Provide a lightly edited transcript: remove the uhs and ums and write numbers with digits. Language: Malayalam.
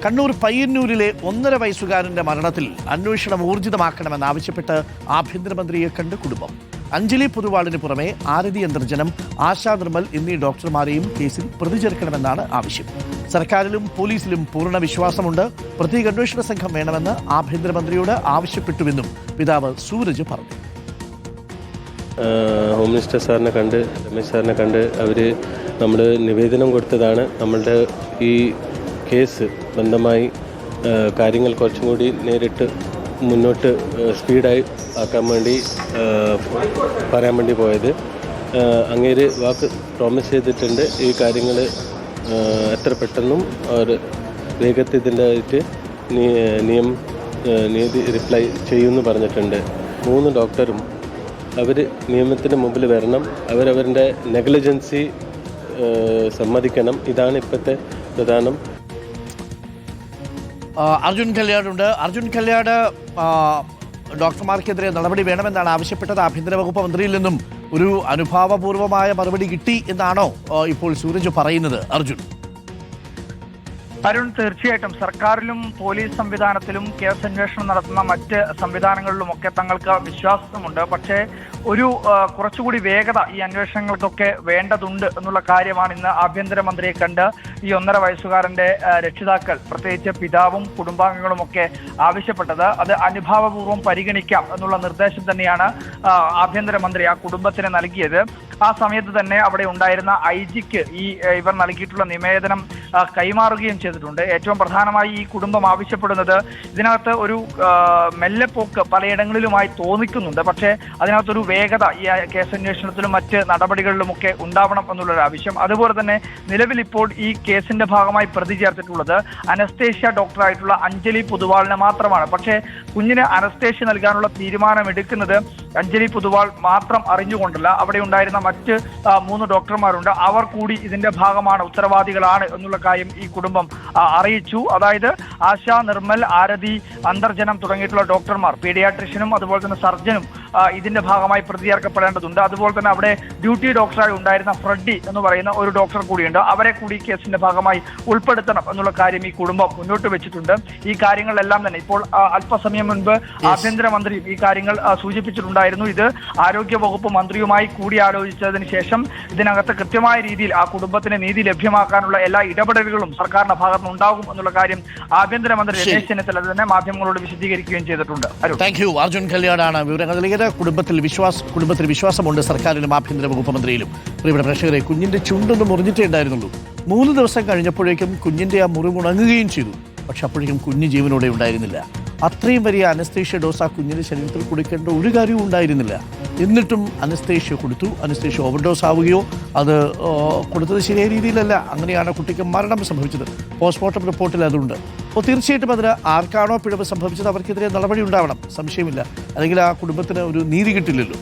കണ്ണൂർ പയ്യന്നൂരിലെ 1.5 വയസ്സുകാരന്റെ മരണത്തിൽ അന്വേഷണം ഊർജിതമാക്കണമെന്നാവശ്യപ്പെട്ട് ആഭ്യന്തരമന്ത്രിയെ കണ്ട് കുടുംബം. അഞ്ജലി പൊതുവാളിന് പുറമെ ആരതി അന്തർജനം, ആശാ നിർമ്മൽ എന്നീ ഡോക്ടർമാരെയും കേസിൽ പ്രതി ചേർക്കണമെന്നാണ് ആവശ്യം. സർക്കാരിലും പോലീസിലും പൂർണ്ണ വിശ്വാസമുണ്ട്. പ്രത്യേക അന്വേഷണ സംഘം വേണമെന്ന് ആഭ്യന്തരമന്ത്രിയോട് ആവശ്യപ്പെട്ടുവെന്നും പിതാവ് സൂരജ് പറഞ്ഞു. ഹോം മിനിസ്റ്റർ സാറിനെ കണ്ട്, രമേശ് സാറിനെ കണ്ട് അവർ നമ്മൾ നിവേദനം കൊടുത്തതാണ്. നമ്മളുടെ ഈ കേസ് ബന്ധമായി കാര്യങ്ങൾ കുറച്ചും കൂടി നേരിട്ട് മുന്നോട്ട് സ്പീഡായി ആക്കാൻ വേണ്ടി പറയാൻ വേണ്ടി പോയത്. അങ്ങേര് വാക്ക് പ്രോമിസ് ചെയ്തിട്ടുണ്ട്. ഈ കാര്യങ്ങൾ എത്ര പെട്ടെന്നും അവർ വേഗത്തിൽ ഇതിൻ്റെ ആയിട്ട് നീതി റിപ്ലൈ ചെയ്യുമെന്ന് പറഞ്ഞിട്ടുണ്ട്. 3 ഡോക്ടറും അവർ നിയമത്തിന് മുമ്പിൽ വരണം. അവരവരുടെ നെഗ്ലിജൻസി സമ്മതിക്കണം. ഇതാണ് ഇപ്പോഴത്തെ പ്രധാനം. അർജുൻ കല്യാടുണ്ട്. അർജുൻ കല്യാട് ഡോക്ടർമാർക്കെതിരെ നടപടി വേണമെന്നാണ് ആവശ്യപ്പെട്ടത്. ആഭ്യന്തര വകുപ്പ് മന്ത്രിയിൽ നിന്നും ഒരു അനുഭാവപൂർവമായ മറുപടി കിട്ടി എന്നാണോ ഇപ്പോൾ സൂരജ് പറയുന്നത്? അർജുൻ, അരുൺ, തീർച്ചയായിട്ടും സർക്കാരിലും പോലീസ് സംവിധാനത്തിലും കേസ് അന്വേഷണം നടത്തുന്ന മറ്റ് സംവിധാനങ്ങളിലുമൊക്കെ തങ്ങൾക്ക് വിശ്വാസമുണ്ട്. പക്ഷേ കുറച്ചുകൂടി വേഗത ഈ അന്വേഷണങ്ങൾക്കൊക്കെ വേണ്ടതുണ്ട് എന്നുള്ള കാര്യമാണ് ഇന്ന് ആഭ്യന്തരമന്ത്രിയെ കണ്ട് ഈ 1.5 വയസ്സുകാരന്റെ രക്ഷിതാക്കൾ, പ്രത്യേകിച്ച് പിതാവും കുടുംബാംഗങ്ങളും ഒക്കെ ആവശ്യപ്പെട്ടത്. അത് അനുഭാവപൂർവ്വം പരിഗണിക്കാം എന്നുള്ള നിർദ്ദേശം തന്നെയാണ് ആഭ്യന്തരമന്ത്രി ആ കുടുംബത്തിന് നൽകിയത്. ആ സമയത്ത് തന്നെ അവിടെ ഉണ്ടായിരുന്ന IG-ക്ക് ഇവർ നൽകിയിട്ടുള്ള നിവേദനം കൈമാറുകയും ചെയ്തിട്ടുണ്ട്. ഏറ്റവും പ്രധാനമായി ഈ കുടുംബം ആവശ്യപ്പെടുന്നത്, ഇതിനകത്ത് ഒരു മെല്ലെപ്പോക്ക് പലയിടങ്ങളിലുമായി തോന്നിക്കുന്നുണ്ട്. പക്ഷേ അതിനകത്തൊരു വേഗത ഈ കേസന്വേഷണത്തിലും മറ്റ് നടപടികളിലുമൊക്കെ ഉണ്ടാവണം എന്നുള്ളൊരു ആവശ്യം. അതുപോലെ തന്നെ നിലവിൽ ഇപ്പോൾ ഈ കേസിന്റെ ഭാഗമായി പ്രതി ചേർത്തിട്ടുള്ളത് അനസ്തേഷ്യ ഡോക്ടറായിട്ടുള്ള അഞ്ജലി പൊതുവാളിനെ മാത്രമാണ്. പക്ഷേ കുഞ്ഞിന് അനസ്തേഷ്യ നൽകാനുള്ള തീരുമാനമെടുക്കുന്നത് അഞ്ജലി പൊതുവാൾ മാത്രം അറിഞ്ഞുകൊണ്ടല്ല, അവിടെ ഉണ്ടായിരുന്ന മറ്റ് 3 ഡോക്ടർമാരുണ്ട്. അവർ കൂടി ഇതിന്റെ ഭാഗമാണ്, ഉത്തരവാദികളാണ് എന്നുള്ള കാര്യം ഈ കുടുംബം അറിയിച്ചു. അതായത് ആശാ, നിർമ്മൽ, ആരതി, അന്തർജനം തുടങ്ങിയിട്ടുള്ള ഡോക്ടർമാർ, പീഡിയാട്രിഷ്യനും അതുപോലെ തന്നെ സർജനും ഇതിന്റെ ഭാഗമായി പ്രതി ചേർക്കപ്പെടേണ്ടതുണ്ട്. അതുപോലെ തന്നെ അവിടെ ഡ്യൂട്ടി ഡോക്ടറായി ഉണ്ടായിരുന്ന ഫ്രെഡി എന്ന് പറയുന്ന ഒരു ഡോക്ടർ കൂടിയുണ്ട്. അവരെ കൂടി കേസിന്റെ ഭാഗമായി ഉൾപ്പെടുത്തണം എന്നുള്ള കാര്യം ഈ കുടുംബം മുന്നോട്ട് വെച്ചിട്ടുണ്ട്. ഈ കാര്യങ്ങളെല്ലാം തന്നെ ഇപ്പോൾ അല്പസമയം മുൻപ് ആഭ്യന്തരമന്ത്രി ഈ കാര്യങ്ങൾ സൂചിപ്പിച്ചിട്ടുണ്ടായിരുന്നു. ഇത് ആരോഗ്യ വകുപ്പ് മന്ത്രിയുമായി കൂടിയാലോചിച്ചതിന് ശേഷം ഇതിനകത്ത് കൃത്യമായ രീതിയിൽ ആ കുടുംബത്തിന് നീതി ലഭ്യമാക്കാനുള്ള എല്ലാ ഇടപെടലുകളും സർക്കാരിന്റെ ഭാഗത്തുനിന്ന് ഉണ്ടാകും എന്നുള്ള കാര്യം ആഭ്യന്തരമന്ത്രി രമേശ് ചെന്നിത്തല തന്നെ മാധ്യമങ്ങളോട് വിശദീകരിക്കുകയും ചെയ്തിട്ടുണ്ട്. Thank you. അർജുൻ കല്യാടാണ് വിവരങ്ങൾ നൽകിയത്. കുടുംബത്തിൽ വിശ്വാസമുണ്ട് സർക്കാരിലും ആഭ്യന്തര വകുപ്പ് മന്ത്രിയിലും. പ്രിയപ്പെട്ട പ്രേക്ഷകരെ, കുഞ്ഞിന്റെ ചുണ്ടൊന്ന് മുറിഞ്ഞിട്ടേ ഉണ്ടായിരുന്നുള്ളൂ. 3 ദിവസം കഴിഞ്ഞപ്പോഴേക്കും കുഞ്ഞിന്റെ ആ മുറിവുണങ്ങുകയും ചെയ്തു. പക്ഷെ അപ്പോഴേക്കും കുഞ്ഞ് ജീവനോടെ ഉണ്ടായിരുന്നില്ല. അത്രയും വലിയ അനസ്തേഷ്യ ഡോസ് ആ കുഞ്ഞിന്റെ ശരീരത്തിൽ കൊടുക്കേണ്ട ഒരു കാര്യവും ഉണ്ടായിരുന്നില്ല. എന്നിട്ടും അനസ്തേഷ്യ കൊടുത്തു. അനസ്തേഷ്യ ഓവർഡോസ് ആവുകയോ അത് കൊടുത്തത് ശരിയായ രീതിയിലല്ല. അങ്ങനെയാണ് കുട്ടിക്ക് മരണം സംഭവിച്ചത്. പോസ്റ്റ്മോർട്ടം റിപ്പോർട്ടിൽ അതുണ്ട്. അപ്പോൾ തീർച്ചയായിട്ടും അതിന് ആർക്കാണോ പിഴവ് സംഭവിച്ചത് അവർക്കെതിരെ നടപടി ഉണ്ടാവണം, സംശയമില്ല. അല്ലെങ്കിൽ ആ കുടുംബത്തിന് ഒരു നീതി കിട്ടില്ലല്ലോ.